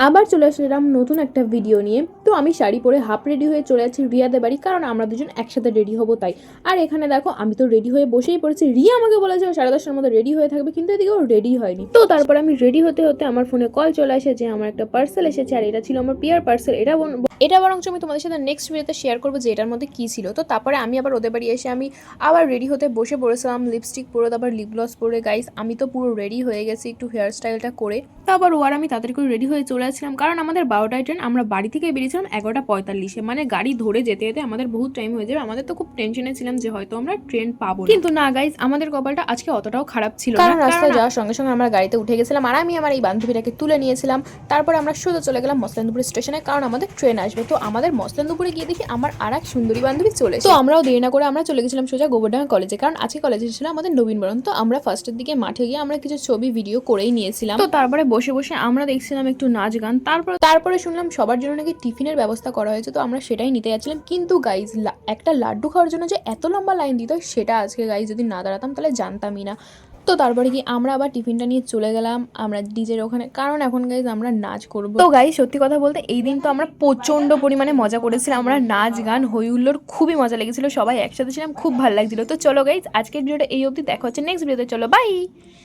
আবার চলে আসলাম নতুন একটা ভিডিও নিয়ে। তো আমি শাড়ি পরে হাফ রেডি হয়ে চলে যাচ্ছি রিয়াদের বাড়ি, কারণ আমরা দুজন একসাথে রেডি হবো তাই। আর এখানে দেখো আমি তো রেডি হয়ে বসেই পড়েছি। রিয়া আমাকে বলেছে ও 10:30টার মধ্যে রেডি হয়ে থাকবে, কিন্তু এদিকে ও রেডি হয়নি। তো তারপর আমি রেডি হতে হতে আমার ফোনে কল চলে আসে যে আমার একটা পার্সেল এসেছে, আর এটা ছিল আমার পিয়ার পার্সেল। এটা বরঞ্চ আমি তোমাদের সাথে নেক্সট ভিডিওতে শেয়ার করবো যে এটার মধ্যে কী ছিল। তো তারপরে আমি আবার ওদের বাড়ি এসে আমি আবার রেডি হতে বসে পড়েছিলাম, লিপস্টিক পরে তারপর লিপ গ্লস পরে। গাইস আমি তো পুরো রেডি হয়ে গেছি, একটু হেয়ার স্টাইলটা করে। তারপর ও আর আমি তাড়াতাড়ি করে রেডি হয়ে চলে আসছিলাম, কারণ আমাদের 12টায় ট্রেন। আমরা বাড়ি থেকে বেরিয়েছিলাম 11:45-এ, মানে গাড়ি ধরে যেতে যেতে আমাদের বহুত টাইম হয়ে যাবে। আমাদের তো খুব টেনশনে ছিলাম যে হয়তো আমরা ট্রেন পাবো না। কিন্তু না গাইস, আমাদের কপালটা আজকে অতটাও খারাপ ছিল না, কারণ রাস্তায় যাওয়ার সঙ্গে সঙ্গে আমরা গাড়িতে উঠে গেছিলাম, আর আমি আমার এই বান্ধবীটাকে তুলে নিয়েছিলাম। তারপর আমরা সোজা চলে গেলাম মসলানদুপুর স্টেশনে, কারণ আমাদের ট্রেন আসবে। তো আমাদের মসলানদুপুরে গিয়ে দেখি আমার আর এক সুন্দরী বান্ধবী চলে। তো আমরাও দেরি না করে আমরা চলে গেছিলাম সোজা গোবরডাঙ্গা কলেজে, কারণ আজকে কলেজে ছিল আমাদের নবীনবরণ। তো আমরা ফার্স্টের দিকে মাঠে গিয়ে আমরা কিছু ছবি ভিডিও করেই নিয়েছিলাম। তো তারপরে বসে বসে আমরা দেখছিলাম একটু নাচ গান। তারপরে শুনলাম সবার জন্য নাকি টিফিনের ব্যবস্থা করা হয়েছে, তো আমরা সেটাই নিতে যাচ্ছিলাম। কিন্তু গাইজ একটা লাড্ডু খাওয়ার জন্য যে এত লম্বা লাইন দিত, সেটা আজকে গাইজ যদি না দাঁড়াতাম তাহলে জানতামই না। তো তারপরে কি আমরা আবার টিফিনটা নিয়ে চলে গেলাম আমরা ডিজের ওখানে, কারণ এখন গাইজ আমরা নাচ করব। তো গাইজ সত্যি কথা বলতে এই দিন তো আমরা প্রচন্ড পরিমাণে মজা করেছিলাম। আমরা নাচ গান হই হুল্লোড়, খুবই মজা লেগেছিল, সবাই একসাথে ছিলাম, খুব ভালো লাগছিল। তো চলো গাইজ আজকের ভিডিওটা এই অবধি, দেখা হচ্ছে নেক্সট ভিডিওতে। চলো বাই।